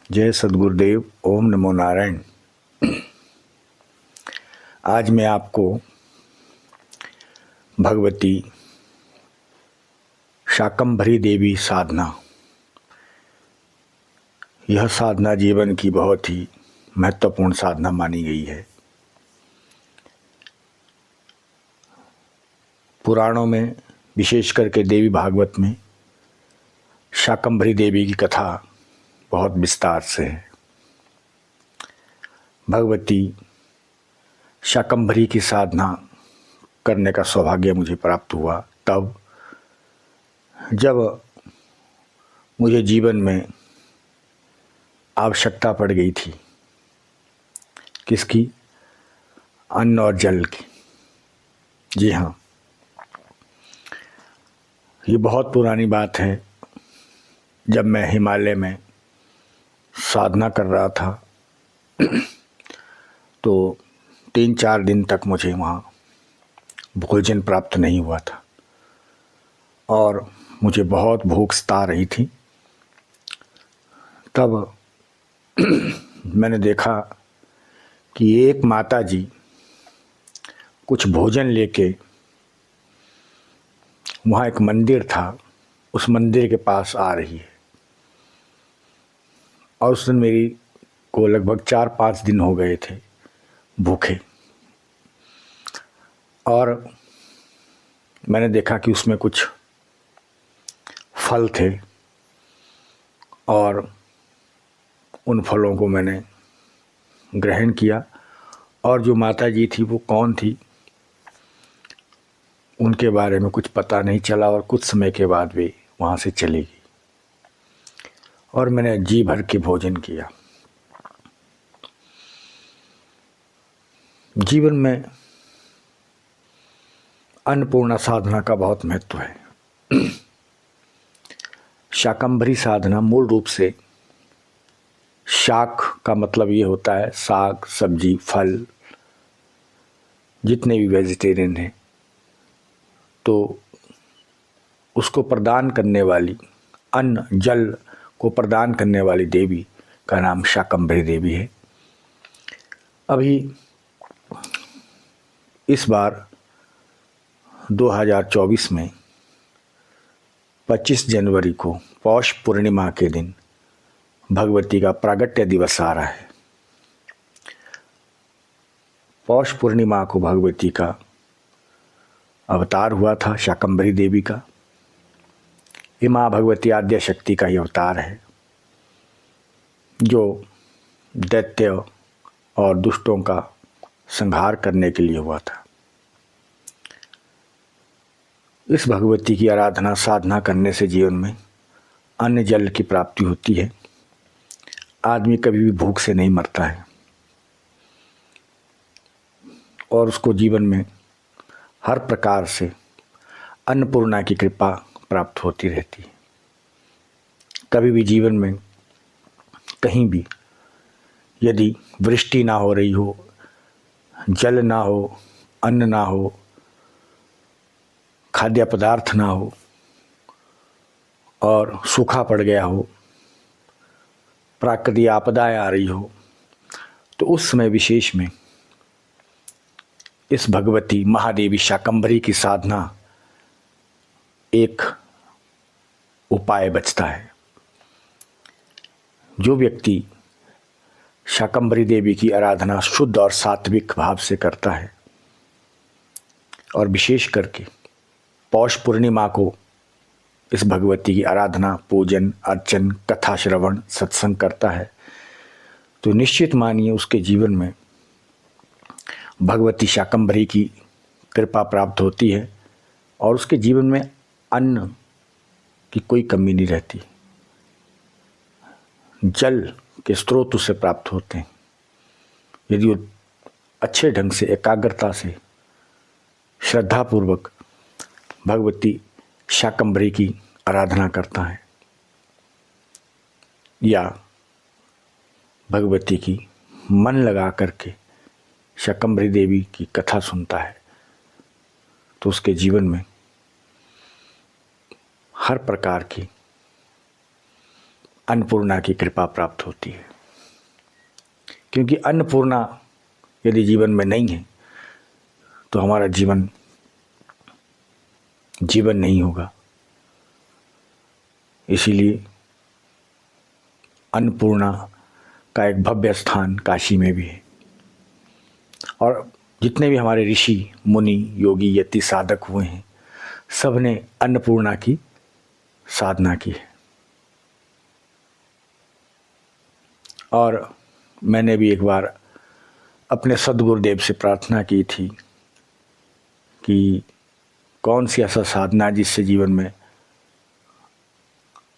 जय सद्गुरुदेव। ओम नमो नारायण। आज मैं आपको भगवती शाकंभरी देवी साधना, यह साधना जीवन की बहुत ही महत्वपूर्ण साधना मानी गई है। पुराणों में विशेष करके देवी भागवत में शाकंभरी देवी की कथा बहुत विस्तार से है। भगवती शाकंभरी की साधना करने का सौभाग्य मुझे प्राप्त हुआ तब जब मुझे जीवन में आवश्यकता पड़ गई थी। किसकी? अन्न और जल की। जी हाँ, ये बहुत पुरानी बात है। जब मैं हिमालय में साधना कर रहा था तो 3-4 दिन तक मुझे वहाँ भोजन प्राप्त नहीं हुआ था और मुझे बहुत भूख सता रही थी। तब मैंने देखा कि एक माता जी कुछ भोजन लेके, वहाँ एक मंदिर था, उस मंदिर के पास आ रही है और उस दिन मेरी को लगभग 4-5 दिन हो गए थे भूखे। और मैंने देखा कि उसमें कुछ फल थे और उन फलों को मैंने ग्रहण किया। और जो माता जी थी वो कौन थी उनके बारे में कुछ पता नहीं चला और कुछ समय के बाद वे वहाँ से चली गई और मैंने जी भर के भोजन किया। जीवन में अन्नपूर्णा साधना का बहुत महत्व है। शाकंभरी साधना मूल रूप से, शाक का मतलब ये होता है साग, सब्जी, फल, जितने भी वेजिटेरियन हैं, तो उसको प्रदान करने वाली, अन्न जल को प्रदान करने वाली देवी का नाम शाकंभरी देवी है। अभी इस बार 2024 में 25 जनवरी को पौष पूर्णिमा के दिन भगवती का प्रागट्य दिवस आ रहा है। पौष पूर्णिमा को भगवती का अवतार हुआ था, शाकंभरी देवी का। ये माँ भगवती आद्य शक्ति का ही अवतार है जो दैत्य और दुष्टों का संहार करने के लिए हुआ था। इस भगवती की आराधना साधना करने से जीवन में अन्न जल की प्राप्ति होती है। आदमी कभी भी भूख से नहीं मरता है और उसको जीवन में हर प्रकार से अन्नपूर्णा की कृपा प्राप्त होती रहती है। कभी भी जीवन में कहीं भी यदि वृष्टि ना हो रही हो, जल ना हो, अन्न ना हो, खाद्य पदार्थ ना हो और सूखा पड़ गया हो, प्राकृतिक आपदाएं आ रही हो, तो उस समय विशेष में इस भगवती महादेवी शाकंभरी की साधना एक उपाय बचता है। जो व्यक्ति शाकंभरी देवी की आराधना शुद्ध और सात्विक भाव से करता है और विशेष करके पौष पूर्णिमा को इस भगवती की आराधना, पूजन, अर्चन, कथा श्रवण, सत्संग करता है, तो निश्चित मानिए उसके जीवन में भगवती शाकंभरी की कृपा प्राप्त होती है और उसके जीवन में अन्न की कोई कमी नहीं रहती। जल के स्रोत उसे प्राप्त होते हैं यदि वो अच्छे ढंग से, एकाग्रता से, श्रद्धापूर्वक भगवती शाकंभरी की आराधना करता है या भगवती की मन लगा करके शाकंभरी देवी की कथा सुनता है, तो उसके जीवन में हर प्रकार की अन्नपूर्णा की कृपा प्राप्त होती है। क्योंकि अन्नपूर्णा यदि जीवन में नहीं है तो हमारा जीवन नहीं होगा। इसीलिए अन्नपूर्णा का एक भव्य स्थान काशी में भी है। और जितने भी हमारे ऋषि मुनि योगी यति साधक हुए हैं, सब ने अन्नपूर्णा की साधना की है। और मैंने भी एक बार अपने सद्गुरुदेव से प्रार्थना की थी कि कौन सी ऐसा साधना जिससे जीवन में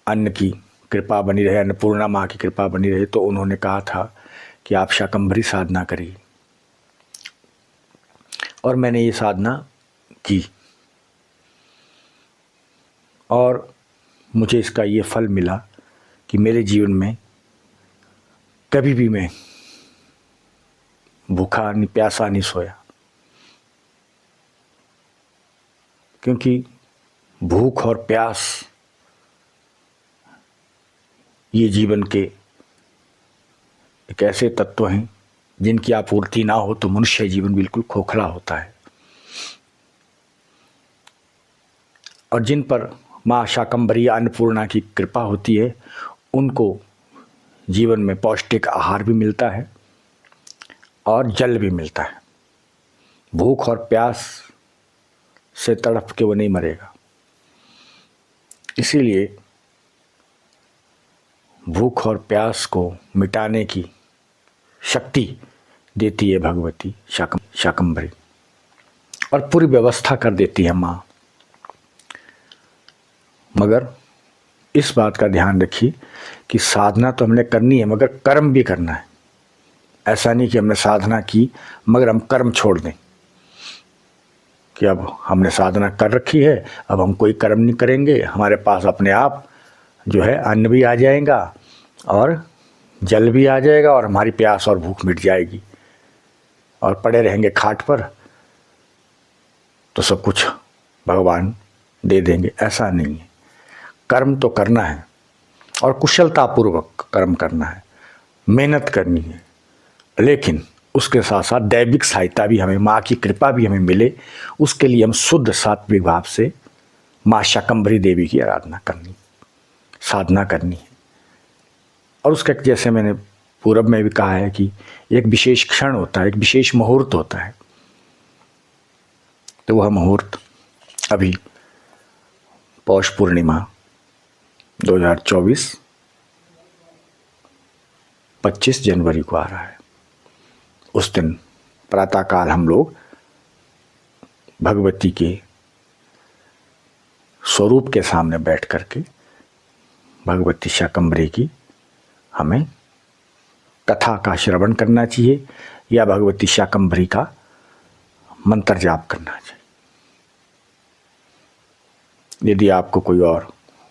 अन्न की कृपा बनी रहे, अन्नपूर्णा माँ की कृपा बनी रहे। तो उन्होंने कहा था कि आप शाकंभरी साधना करिए। और मैंने ये साधना की और मुझे इसका ये फल मिला कि मेरे जीवन में कभी भी मैं भूखा नहीं, प्यासा नहीं सोया। क्योंकि भूख और प्यास ये जीवन के एक ऐसे तत्व हैं जिनकी आपूर्ति ना हो तो मनुष्य जीवन बिल्कुल खोखला होता है। और जिन पर माँ शाकंभरी अन्नपूर्णा की कृपा होती है, उनको जीवन में पौष्टिक आहार भी मिलता है और जल भी मिलता है। भूख और प्यास से तड़प के वो नहीं मरेगा। इसीलिए भूख और प्यास को मिटाने की शक्ति देती है भगवती शाकंभरी और पूरी व्यवस्था कर देती है माँ। मगर इस बात का ध्यान रखिए कि साधना तो हमने करनी है, मगर कर्म भी करना है। ऐसा नहीं कि हमने साधना की मगर हम कर्म छोड़ दें कि अब हमने साधना कर रखी है, अब हम कोई कर्म नहीं करेंगे, हमारे पास अपने आप जो है अन्न भी आ जाएगा और जल भी आ जाएगा और हमारी प्यास और भूख मिट जाएगी और पड़े रहेंगे खाट पर तो सब कुछ भगवान दे देंगे। ऐसा नहीं है। कर्म तो करना है और कुशलतापूर्वक कर्म करना है, मेहनत करनी है, लेकिन उसके साथ साथ दैविक सहायता भी हमें, माँ की कृपा भी हमें मिले, उसके लिए हम शुद्ध सात्विक भाव से माँ शाकंभरी देवी की आराधना करनी, साधना करनी है। और उसका जैसे मैंने पूर्व में भी कहा है कि एक विशेष क्षण होता है, एक विशेष मुहूर्त होता है। तो वह मुहूर्त अभी पौष पूर्णिमा 2024 25 जनवरी को आ रहा है। उस दिन प्रातःकाल हम लोग भगवती के स्वरूप के सामने बैठ करके भगवती शाकंभरी की हमें कथा का श्रवण करना चाहिए या भगवती शाकंभरी का मंत्र जाप करना चाहिए। यदि आपको कोई और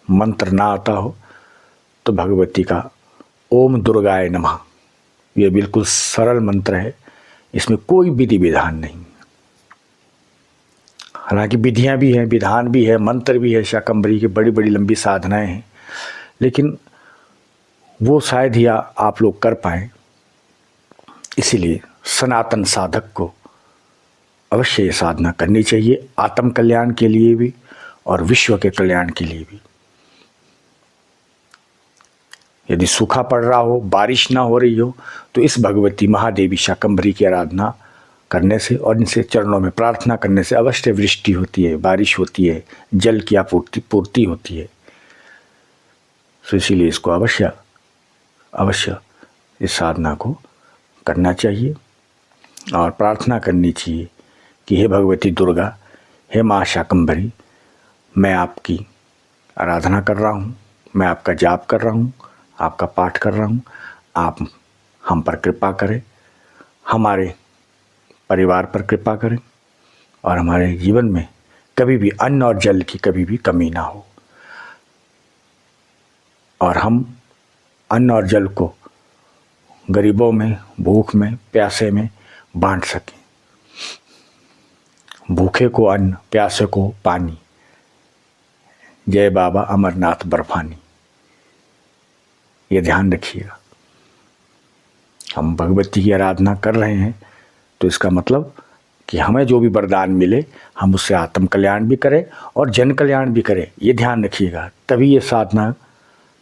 मंत्र ना आता हो तो भगवती का ओम दुर्गाय नमः, ये बिल्कुल सरल मंत्र है, इसमें कोई विधि विधान नहीं। हालांकि विधियां भी हैं, विधान भी है, मंत्र भी है, शाकंभरी की बड़ी बड़ी लंबी साधनाएं हैं, लेकिन वो शायद ही आप लोग कर पाएँ। इसीलिए सनातन साधक को अवश्य ये साधना करनी चाहिए, आत्म कल्याण के लिए भी और विश्व के कल्याण के लिए भी। यदि सूखा पड़ रहा हो, बारिश ना हो रही हो, तो इस भगवती महादेवी शाकंभरी की आराधना करने से और इनसे चरणों में प्रार्थना करने से अवश्य वृष्टि होती है, बारिश होती है, जल की पूर्ति होती है। तो इसीलिए इसको अवश्य इस साधना को करना चाहिए और प्रार्थना करनी चाहिए कि हे भगवती दुर्गा, हे माँ शाकंभरी, मैं आपकी आराधना कर रहा हूँ, मैं आपका जाप कर रहा हूँ, आपका पाठ कर रहा हूँ, आप हम पर कृपा करें, हमारे परिवार पर कृपा करें और हमारे जीवन में कभी भी अन्न और जल की कभी भी कमी ना हो और हम अन्न और जल को गरीबों में, भूख में, प्यासे में बांट सकें। भूखे को अन्न, प्यासे को पानी। जय बाबा अमरनाथ बर्फानी। ये ध्यान रखिएगा। हम भगवती की आराधना कर रहे हैं तो इसका मतलब कि हमें जो भी वरदान मिले हम उससे आत्म कल्याण भी करें और जन कल्याण भी करें, ये ध्यान रखिएगा। तभी ये साधना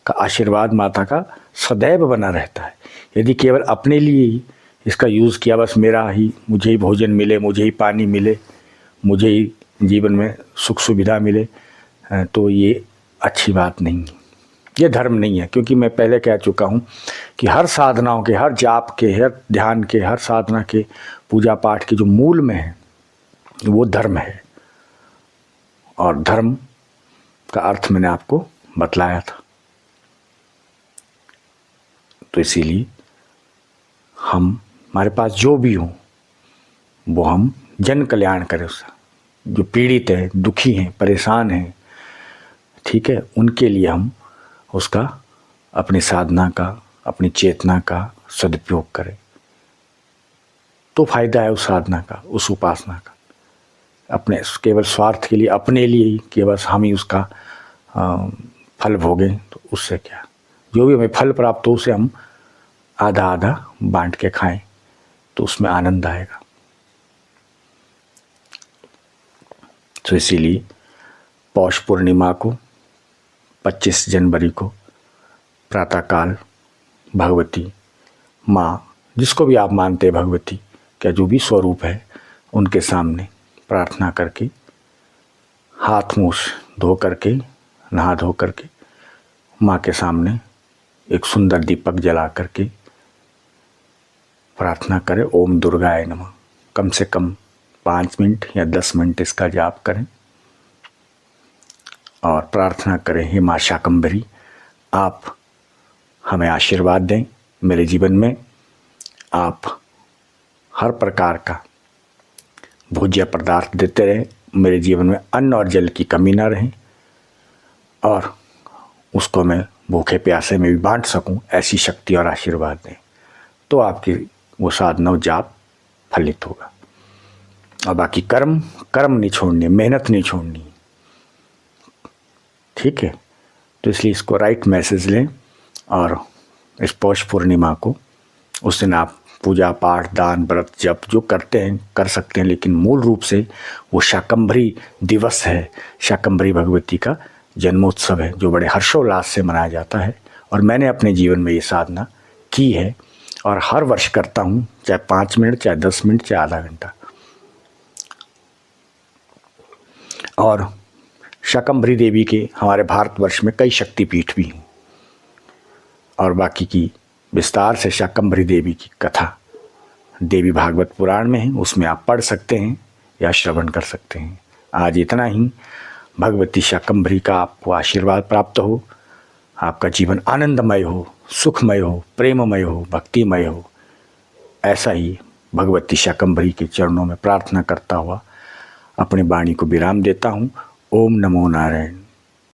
का आशीर्वाद माता का सदैव बना रहता है। यदि केवल अपने लिए ही इसका यूज़ किया, बस मेरा ही, मुझे ही भोजन मिले, मुझे ही पानी मिले, मुझे ही जीवन में सुख सुविधा मिले, तो ये अच्छी बात नहीं है, ये धर्म नहीं है। क्योंकि मैं पहले कह चुका हूँ कि हर साधनाओं के, हर जाप के, हर ध्यान के, हर साधना के, पूजा पाठ के जो मूल में है वो धर्म है। और धर्म का अर्थ मैंने आपको बतलाया था। तो इसीलिए हमारे पास जो भी हो वो हम जन कल्याण करें। उसका जो पीड़ित है, दुखी हैं, परेशान हैं, ठीक है, उनके लिए हम उसका, अपनी साधना का, अपनी चेतना का सदुपयोग करें तो फायदा है उस साधना का, उस उपासना का। अपने केवल स्वार्थ के लिए, अपने लिए ही कि बस हम ही उसका फल भोगें, तो उससे क्या। जो भी हमें फल प्राप्त हो उसे हम आधा आधा बांट के खाएं तो उसमें आनंद आएगा। तो इसीलिए पौष पूर्णिमा को 25 जनवरी को प्रातःकाल भगवती माँ, जिसको भी आप मानते हैं, भगवती का जो भी स्वरूप है, उनके सामने प्रार्थना करके, हाथ मुँह धो करके, नहा धो करके माँ के सामने एक सुंदर दीपक जला करके प्रार्थना करें, ओम दुर्गाय नमः। कम से कम 5 मिनट या 10 मिनट इसका जाप करें और प्रार्थना करें, हे माँ शाकंभरी, आप हमें आशीर्वाद दें, मेरे जीवन में आप हर प्रकार का भोज्य पदार्थ देते रहें, मेरे जीवन में अन्न और जल की कमी ना रहे और उसको मैं भूखे प्यासे में भी बांट सकूं, ऐसी शक्ति और आशीर्वाद दें। तो आपकी वो साधना जाप फलित होगा। और बाकी कर्म नहीं छोड़नी, मेहनत नहीं छोड़नी, ठीक है। तो इसलिए इसको राइट मैसेज लें और इस पौष पूर्णिमा को, उस दिन आप पूजा पाठ, दान, व्रत, जप जो करते हैं कर सकते हैं, लेकिन मूल रूप से वो शाकंभरी दिवस है, शाकंभरी भगवती का जन्मोत्सव है, जो बड़े हर्षोल्लास से मनाया जाता है। और मैंने अपने जीवन में ये साधना की है और हर वर्ष करता हूँ, चाहे 5 मिनट, चाहे 10 मिनट, चाहे आधा घंटा। और शाकंभरी देवी के हमारे भारतवर्ष में कई शक्तिपीठ भी हैं और बाकी की विस्तार से शाकंभरी देवी की कथा देवी भागवत पुराण में है, उसमें आप पढ़ सकते हैं या श्रवण कर सकते हैं। आज इतना ही। भगवती शाकंभरी का आपको आशीर्वाद प्राप्त हो, आपका जीवन आनंदमय हो, सुखमय हो, प्रेममय हो, भक्तिमय हो। ऐसा ही भगवती शाकंभरी के चरणों में प्रार्थना करता हुआ अपनी वाणी को विराम देता हूँ। ओम नमो नारायण।